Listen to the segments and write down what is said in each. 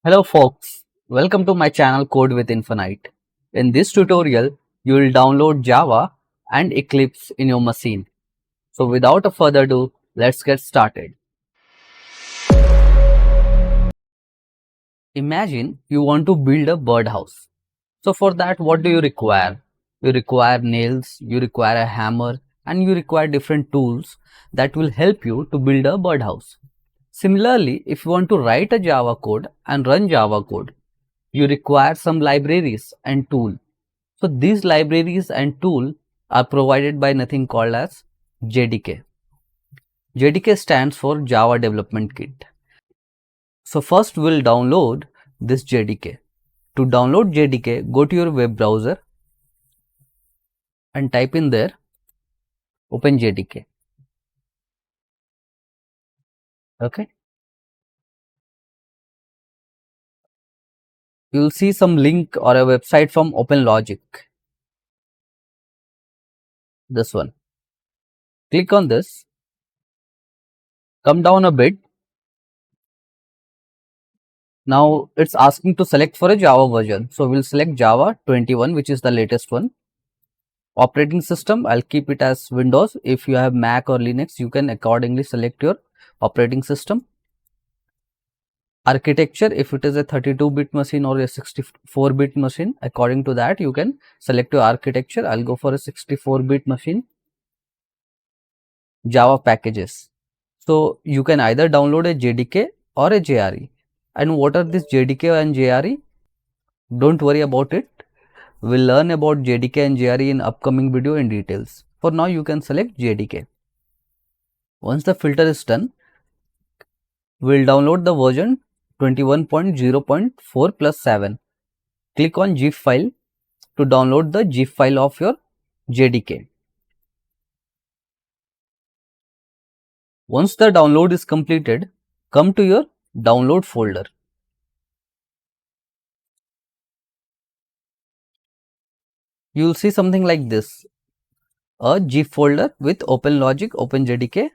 Hello folks, welcome to my channel Code with Infinite. In this tutorial, you will download Java and Eclipse in your machine. So without a further ado, let's get started. Imagine you want to build a birdhouse. So for that, what do you require? You require nails, you require a hammer, and you require different tools that will help you to build a birdhouse. Similarly, if you want to write a Java code and run Java code, you require some libraries and tool. So these libraries and tool are provided by nothing called as JDK. JDK stands for Java Development Kit. So first we'll download this JDK. To download JDK, go to your web browser and type in there open JDK. Okay. You'll see some link or a website from OpenLogic. This one. Click on this. Come down a bit. Now it's asking to select for a Java version. So we'll select Java 21, which is the latest one. Operating system, I'll keep it as Windows. If you have Mac or Linux, you can accordingly select your operating system. Architecture, if it is a 32-bit machine or a 64-bit machine, according to that you can select your architecture. I'll go for a 64-bit machine. Java packages, so you can either download a JDK or a JRE. And what are this JDK and JRE? Don't worry about it. We'll learn about JDK and JRE in upcoming video in details. For now, you can select JDK. Once the filter is done, we'll download the version 21.0.4 plus 7. Click on zip file to download the zip file of your JDK. Once the download is completed, come to your download folder. You will see something like this, a zip folder with OpenLogic, OpenJDK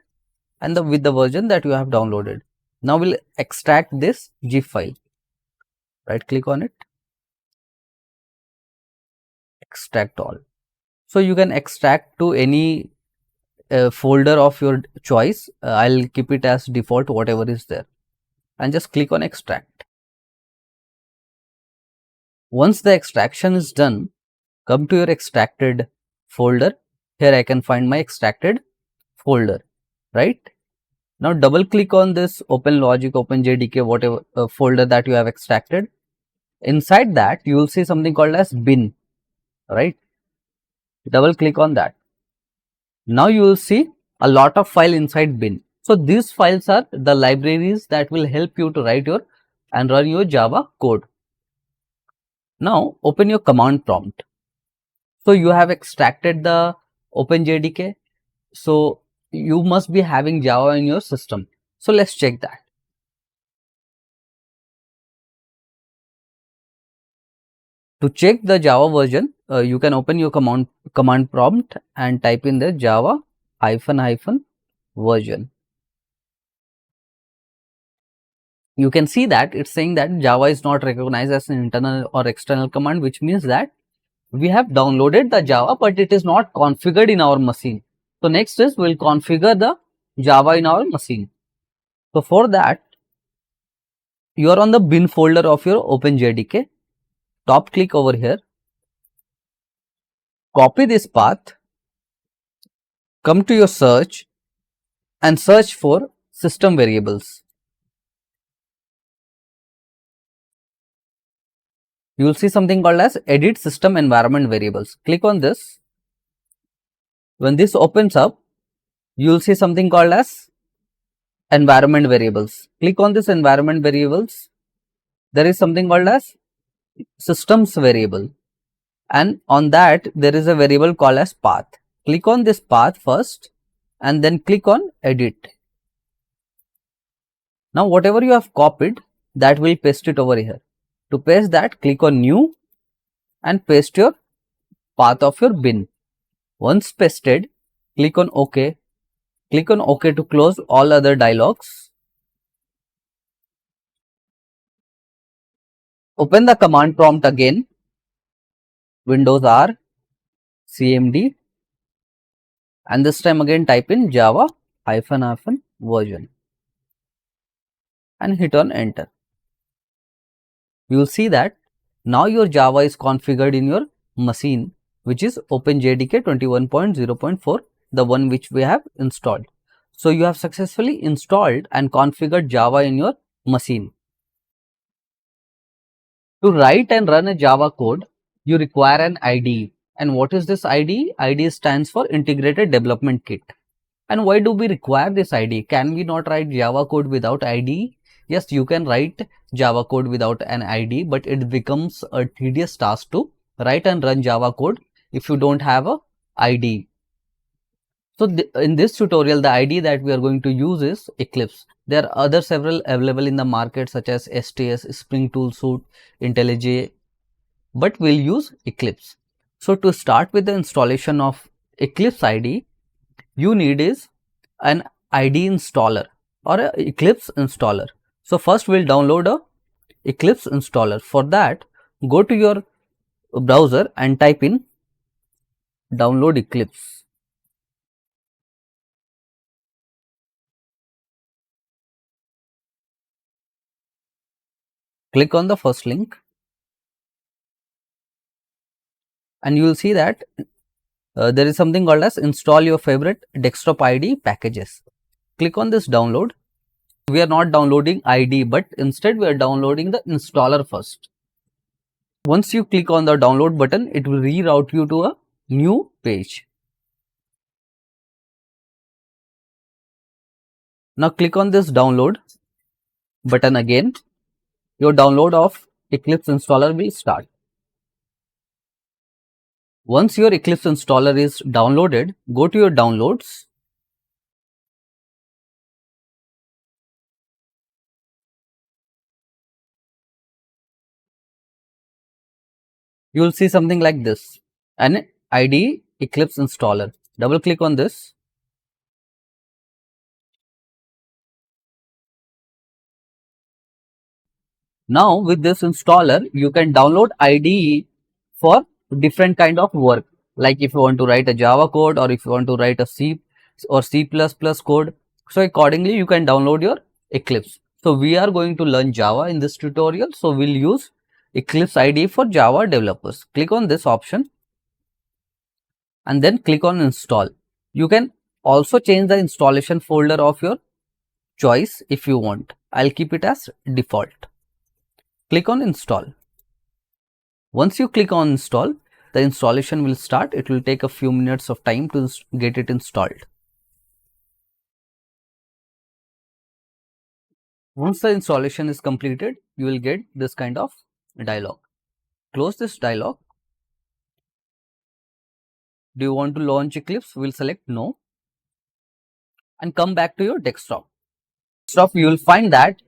and with the version that you have downloaded. Now we'll extract this zip file. Right click on it, extract all. So you can extract to any folder of your choice. I'll keep it as default, whatever is there, and just click on extract. Once the extraction is done, come to your extracted folder. Here I can find my extracted folder, right? Now double click on this OpenLogic, OpenJDK, whatever folder that you have extracted. Inside that you will see something called as bin, right? Double click on that. Now you will see a lot of file inside bin. So these files are the libraries that will help you to write your and run your Java code. Now open your command prompt. So you have extracted the OpenJDK. So you must be having Java in your system. So let's check that. To check the Java version, you can open your command prompt and type in the Java -version. You can see that it's saying that Java is not recognized as an internal or external command, which means that we have downloaded the Java, but it is not configured in our machine. So next is we'll configure the Java in our machine. So for that, you are on the bin folder of your OpenJDK. Top click over here. Copy this path. Come to your search and search for system variables. You will see something called as edit system environment variables. Click on this. When this opens up, you will see something called as environment variables. Click on this environment variables. There is something called as systems variable, and on that there is a variable called as path. Click on this path first and then click on edit. Now whatever you have copied, that will paste it over here. To paste that, click on new and paste your path of your bin. Once pasted, click on OK. Click on OK to close all other dialogues. Open the command prompt again, Windows R cmd, and this time again type in java hyphen version and hit on enter. You will see that now your Java is configured in your machine, which is OpenJDK 21.0.4, the one which we have installed. So you have successfully installed and configured Java in your machine. To write and run a Java code, you require an IDE. And what is this IDE? IDE stands for Integrated Development Kit. And why do we require this IDE? Can we not write Java code without IDE? Yes, you can write Java code without an IDE, but it becomes a tedious task to write and run Java code if you don't have a IDE. So in this tutorial, the IDE that we are going to use is Eclipse. There are other several available in the market such as STS, Spring Tool Suite, IntelliJ, but we'll use Eclipse. So to start with the installation of Eclipse IDE, you need is an IDE installer or a Eclipse installer. So first we'll download a Eclipse installer. For that, go to your browser and type in download Eclipse. Click on the first link and you will see that there is something called as install your favorite desktop IDE packages. Click on this download. We are not downloading IDE, but instead we are downloading the installer first. Once you click on the download button, it will reroute you to a new page. Now click on this download button again. Your download of Eclipse installer will start. Once your Eclipse installer is downloaded, go to your downloads. You will see something like this, an IDE Eclipse installer. Double click on this. Now with this installer, you can download IDE for different kind of work. Like if you want to write a Java code or if you want to write a C or C++ code. So accordingly, you can download your Eclipse. So we are going to learn Java in this tutorial. So we'll use Eclipse IDE for Java developers. Click on this option and then click on install. You can also change the installation folder of your choice if you want. I'll keep it as default. Click on install. Once you click on install, the installation will start. It will take a few minutes of time to get it installed. Once the installation is completed, you will get this kind of dialog. Close this dialog. Do you want to launch Eclipse? We'll select no and come back to your desktop. You will find that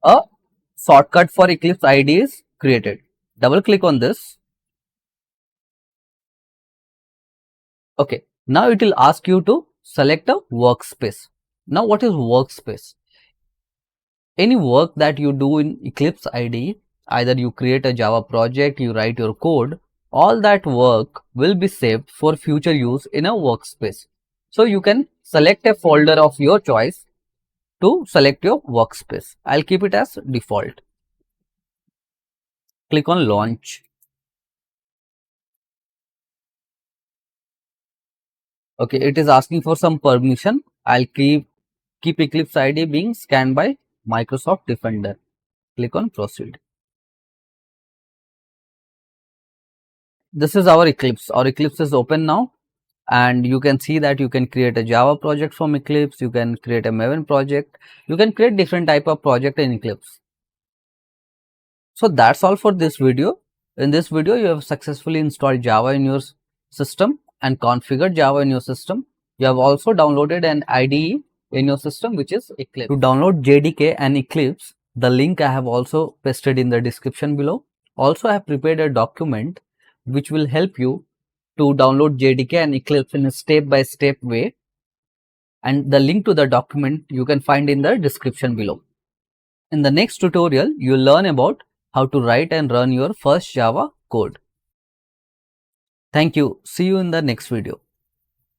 a shortcut for Eclipse IDE is created. Double click on this. Okay, now it will ask you to select a workspace. Now what is workspace? Any work that you do in Eclipse IDE, either you create a Java project, you write your code, all that work will be saved for future use in a workspace. So you can select a folder of your choice to select your workspace. I'll keep it as default. Click on launch. Okay, it is asking for some permission. I'll keep Eclipse IDE being scanned by Microsoft Defender. Click on proceed. This is our Eclipse. Our Eclipse is open now and you can see that you can create a Java project from Eclipse. You can create a Maven project. You can create different type of project in Eclipse. So that's all for this video. In this video, you have successfully installed Java in your system and configured Java in your system. You have also downloaded an IDE in your system, which is Eclipse. To download JDK and Eclipse, the link I have also pasted in the description below. Also, I have prepared a document which will help you to download JDK and Eclipse in a step-by-step way. And the link to the document you can find in the description below. In the next tutorial, you will learn about how to write and run your first Java code. Thank you. See you in the next video.